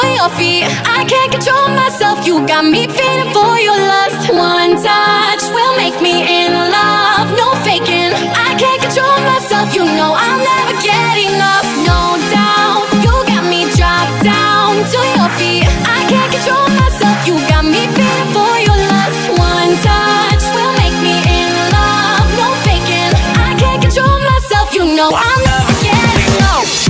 to your feet. I can't control myself, you got me feeling for your lust. One touch will make me in love, no faking. I can't control myself, you know I'll never get enough. No doubt, you got me dropped down to your feet. I can't control myself, you got me feeling for your lust. One touch will make me in love, no faking. I can't control myself, you know I'll never get enough.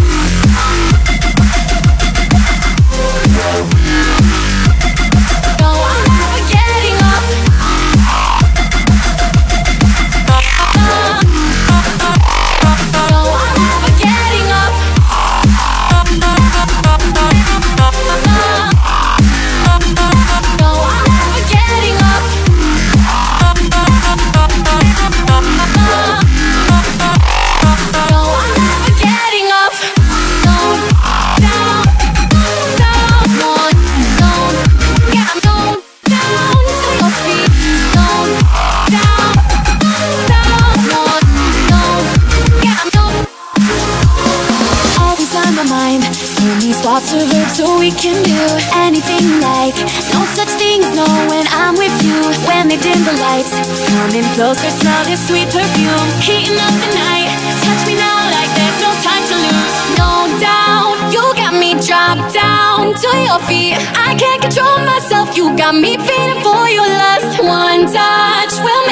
Thoughts of it so we can do anything like no such thing as no when I'm with you. When they dim the lights, coming closer, smell this sweet perfume. Heating up the night, touch me now like there's no time to lose. No doubt, you got me dropped down to your feet. I can't control myself, you got me feeling for your lust. One touch will